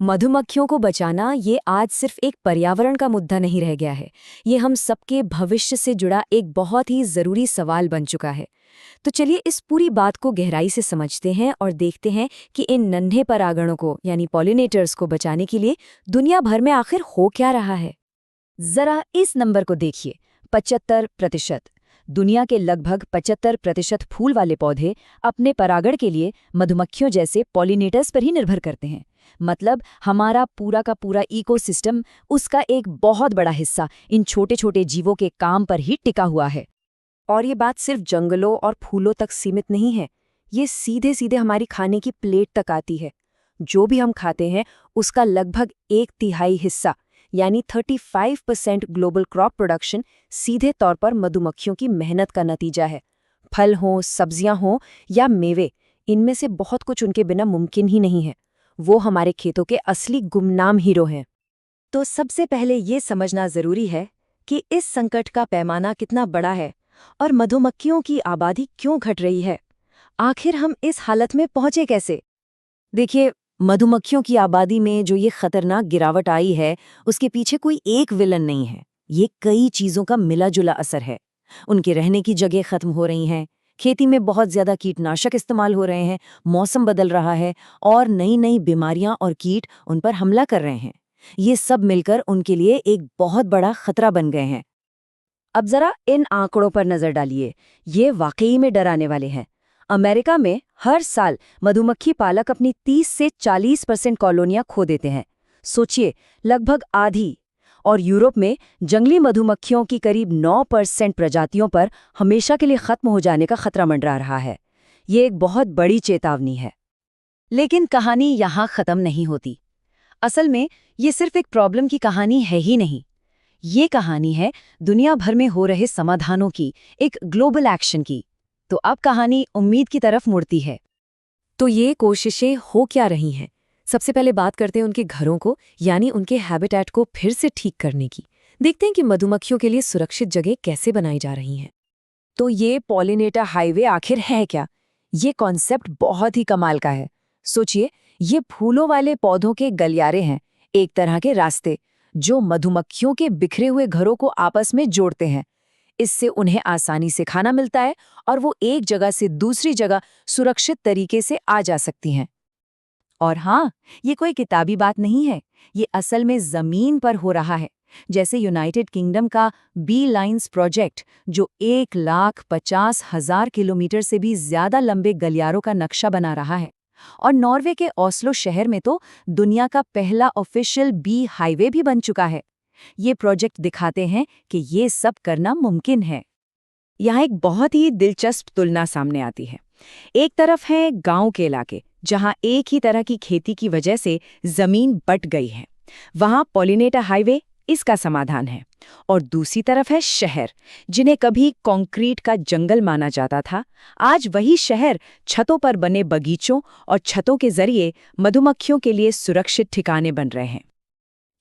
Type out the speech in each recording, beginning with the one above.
मधुमक्खियों को बचाना ये आज सिर्फ एक पर्यावरण का मुद्दा नहीं रह गया है। ये हम सबके भविष्य से जुड़ा एक बहुत ही ज़रूरी सवाल बन चुका है। तो चलिए इस पूरी बात को गहराई से समझते हैं और देखते हैं कि इन नन्हे परागणों को यानी पॉलिनेटर्स को बचाने के लिए दुनिया भर में आखिर हो क्या रहा है। जरा इस नंबर को देखिए, 75%। दुनिया के लगभग 75% फूल वाले पौधे अपने परागण के लिए मधुमक्खियों जैसे पॉलिनेटर्स पर ही निर्भर करते हैं। मतलब हमारा पूरा का पूरा इकोसिस्टम, उसका एक बहुत बड़ा हिस्सा इन छोटे छोटे जीवों के काम पर ही टिका हुआ है। और ये बात सिर्फ जंगलों और फूलों तक सीमित नहीं है, ये सीधे सीधे हमारी खाने की प्लेट तक आती है। जो भी हम खाते हैं उसका लगभग 1/3 हिस्सा यानी 35% ग्लोबल क्रॉप प्रोडक्शन सीधे तौर पर मधुमक्खियों की मेहनत का नतीजा है। फल हों, सब्जियां हों या मेवे, इनमें से बहुत कुछ उनके बिना मुमकिन ही नहीं है। वो हमारे खेतों के असली गुमनाम हीरो हैं। तो सबसे पहले ये समझना जरूरी है कि इस संकट का पैमाना कितना बड़ा है और मधुमक्खियों की आबादी क्यों घट रही है। आखिर हम इस हालत में पहुंचे कैसे? देखिए, मधुमक्खियों की आबादी में जो ये खतरनाक गिरावट आई है, उसके पीछे कोई एक विलन नहीं है। ये कई चीजों का मिला-जुला असर है। उनके रहने की जगह खत्म हो रही हैं, खेती में बहुत ज्यादा कीटनाशक इस्तेमाल हो रहे हैं, मौसम बदल रहा है और नई नई बीमारियां और कीट उन पर हमला कर रहे हैं। ये सब मिलकर उनके लिए एक बहुत बड़ा खतरा बन गए हैं। अब जरा इन आंकड़ों पर नजर डालिए, ये वाकई में डराने वाले हैं। अमेरिका में हर साल मधुमक्खी पालक अपनी 30 से 40% कॉलोनियां खो देते हैं। सोचिए, लगभग आधी। और यूरोप में जंगली मधुमक्खियों की करीब 9% प्रजातियों पर हमेशा के लिए खत्म हो जाने का खतरा मंडरा रहा है। ये एक बहुत बड़ी चेतावनी है। लेकिन कहानी यहाँ खत्म नहीं होती। असल में ये सिर्फ एक प्रॉब्लम की कहानी है ही नहीं। ये कहानी है दुनिया भर में हो रहे समाधानों की, एक ग्लोबल एक्शन की। तो अब कहानी उम्मीद की तरफ मुड़ती है। तो ये कोशिशें हो क्या रही हैं? सबसे पहले बात करते हैं उनके घरों को, यानी उनके हैबिटेट को फिर से ठीक करने की। देखते हैं कि मधुमक्खियों के लिए सुरक्षित जगह कैसे बनाई जा रही हैं। तो ये पॉलिनेटर हाईवे आखिर है क्या? ये कॉन्सेप्ट बहुत ही कमाल का है। सोचिए, ये फूलों वाले पौधों के गलियारे हैं, एक तरह के रास्ते जो मधुमक्खियों के बिखरे हुए घरों को आपस में जोड़ते हैं। इससे उन्हें आसानी से खाना मिलता है और वो एक जगह से दूसरी जगह सुरक्षित तरीके से आ जा सकती हैं। और हाँ, ये कोई किताबी बात नहीं है, ये असल में जमीन पर हो रहा है। जैसे यूनाइटेड किंगडम का बी लाइन्स प्रोजेक्ट, जो 1,50,000 किलोमीटर से भी ज्यादा लंबे गलियारों का नक्शा बना रहा है। और नॉर्वे के ओस्लो शहर में तो दुनिया का पहला ऑफिशियल बी हाईवे भी बन चुका है। ये प्रोजेक्ट दिखाते हैं कि ये सब करना मुमकिन है। यहाँ एक बहुत ही दिलचस्प तुलना सामने आती है। एक तरफ है गांव के इलाके, जहां एक ही तरह की खेती की वजह से जमीन बट गई है। वहां पॉलिनेटर हाईवे इसका समाधान है। और दूसरी तरफ है शहर, जिन्हें कभी कंक्रीट का जंगल माना जाता था। आज वही शहर छतों पर बने बगीचों और छतों के जरिए मधुमक्खियों के लिए सुरक्षित ठिकाने बन रहे हैं।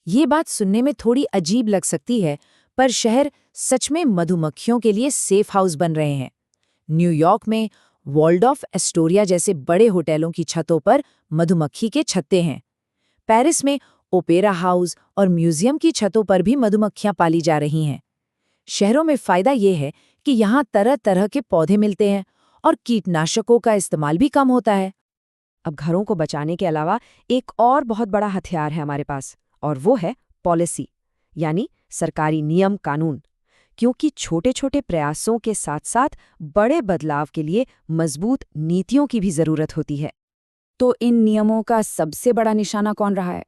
ये बात सुनने में थोड़ी अजीब लग सकती है, पर शहर सच में मधुमक्खियों के लिए सेफ हाउस बन रहे हैं। न्यूयॉर्क में वॉल्डॉर्फ एस्टोरिया जैसे बड़े होटलों की छतों पर मधुमक्खी के छत्ते हैं। पेरिस में ओपेरा हाउस और म्यूजियम की छतों पर भी मधुमक्खियां पाली जा रही हैं। शहरों में फायदा ये है कि यहाँ तरह तरह के पौधे मिलते हैं और कीटनाशकों का इस्तेमाल भी कम होता है। अब घरों को बचाने के अलावा एक और बहुत बड़ा हथियार है हमारे पास, और वो है पॉलिसी, यानी सरकारी नियम कानून। क्योंकि छोटे छोटे प्रयासों के साथ साथ बड़े बदलाव के लिए मजबूत नीतियों की भी जरूरत होती है। तो इन नियमों का सबसे बड़ा निशाना कौन रहा है?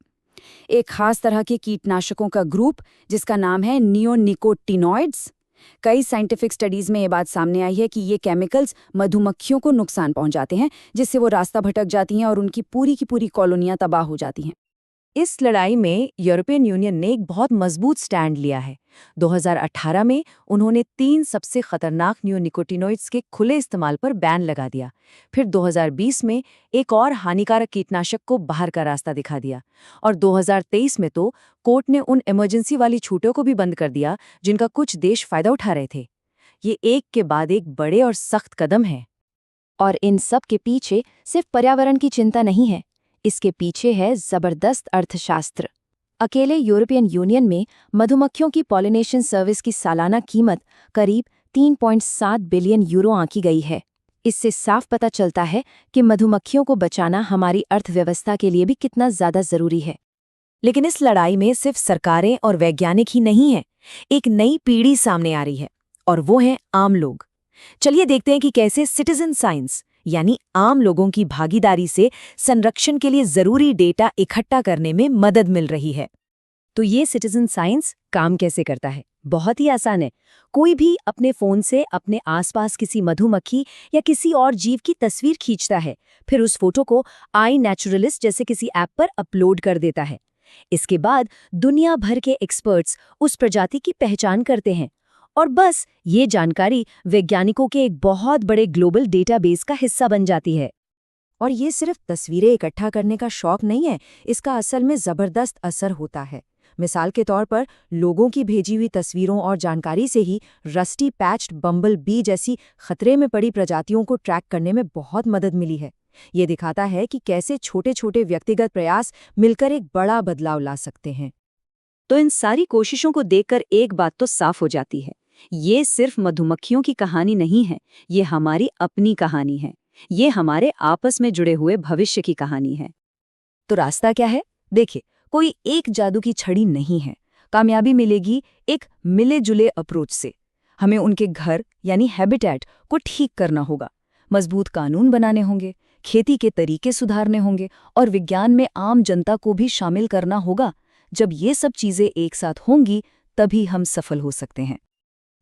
एक खास तरह के कीटनाशकों का ग्रुप जिसका नाम है नियोनिकोटिनॉइड्स। कई साइंटिफिक स्टडीज में ये बात सामने आई है कि ये केमिकल्स मधुमक्खियों को नुकसान पहुंचाते हैं, जिससे वो रास्ता भटक जाती हैं और उनकी पूरी की पूरी कॉलोनियां तबाह हो जाती हैं। इस लड़ाई में यूरोपियन यूनियन ने एक बहुत मजबूत स्टैंड लिया है। 2018 में उन्होंने 3 सबसे खतरनाक नियोनिकोटिनॉइड्स के खुले इस्तेमाल पर बैन लगा दिया। फिर 2020 में एक और हानिकारक कीटनाशक को बाहर का रास्ता दिखा दिया। और 2023 में तो कोर्ट ने उन इमरजेंसी वाली छूटों को भी बंद कर दिया जिनका कुछ देश फायदा उठा रहे थे। ये एक के बाद एक बड़े और सख्त कदम है। और इन सब के पीछे सिर्फ पर्यावरण की चिंता नहीं है, इसके पीछे है जबरदस्त अर्थशास्त्र। अकेले यूरोपियन यूनियन में मधुमक्खियों की पॉलिनेशन सर्विस की सालाना कीमत करीब 3.7 बिलियन यूरो आंकी गई है। इससे साफ पता चलता है कि मधुमक्खियों को बचाना हमारी अर्थव्यवस्था के लिए भी कितना ज्यादा जरूरी है। लेकिन इस लड़ाई में सिर्फ सरकारें और वैज्ञानिक ही नहीं हैं। एक नई पीढ़ी सामने आ रही है, और वो हैं आम लोग। चलिए देखते हैं कि कैसे सिटीजन साइंस यानी आम लोगों की भागीदारी से संरक्षण के लिए जरूरी डेटा इकट्ठा करने में मदद मिल रही है। तो ये सिटीजन साइंस काम कैसे करता है? बहुत ही आसान है। कोई भी अपने फोन से अपने आसपास किसी मधुमक्खी या किसी और जीव की तस्वीर खींचता है, फिर उस फोटो को आई नेचुरलिस्ट जैसे किसी ऐप पर अपलोड कर देता है। इसके बाद दुनिया भर के एक्सपर्ट्स उस प्रजाति की पहचान करते हैं, और बस ये जानकारी वैज्ञानिकों के एक बहुत बड़े ग्लोबल डेटाबेस का हिस्सा बन जाती है। और ये सिर्फ तस्वीरें इकट्ठा करने का शौक नहीं है, इसका असल में जबरदस्त असर होता है। मिसाल के तौर पर लोगों की भेजी हुई तस्वीरों और जानकारी से ही रस्टी पैच्ड बम्बल बी जैसी खतरे में पड़ी प्रजातियों को ट्रैक करने में बहुत मदद मिली है। ये दिखाता है कि कैसे छोटे छोटे व्यक्तिगत प्रयास मिलकर एक बड़ा बदलाव ला सकते हैं। तो इन सारी कोशिशों को देखकर एक बात तो साफ हो जाती है, ये सिर्फ मधुमक्खियों की कहानी नहीं है, ये हमारी अपनी कहानी है। ये हमारे आपस में जुड़े हुए भविष्य की कहानी है। तो रास्ता क्या है? देखिए, कोई एक जादू की छड़ी नहीं है। कामयाबी मिलेगी एक मिले जुले अप्रोच से। हमें उनके घर यानी हैबिटेट को ठीक करना होगा, मजबूत कानून बनाने होंगे, खेती के तरीके सुधारने होंगे, और विज्ञान में आम जनता को भी शामिल करना होगा। जब ये सब चीजें एक साथ होंगी, तभी हम सफल हो सकते हैं।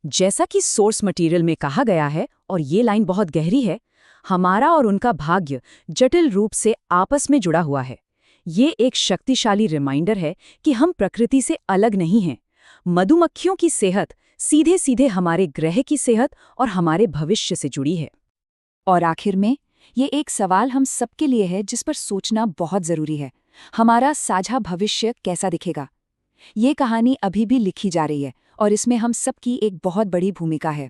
जैसा कि सोर्स मटेरियल में कहा गया है, और ये लाइन बहुत गहरी है, हमारा और उनका भाग्य जटिल रूप से आपस में जुड़ा हुआ है। ये एक शक्तिशाली रिमाइंडर है कि हम प्रकृति से अलग नहीं हैं। मधुमक्खियों की सेहत सीधे सीधे हमारे ग्रह की सेहत और हमारे भविष्य से जुड़ी है। और आखिर में ये एक सवाल हम सबके लिए है जिस पर सोचना बहुत जरूरी है। हमारा साझा भविष्य कैसा दिखेगा? ये कहानी अभी भी लिखी जा रही है, और इसमें हम सबकी एक बहुत बड़ी भूमिका है।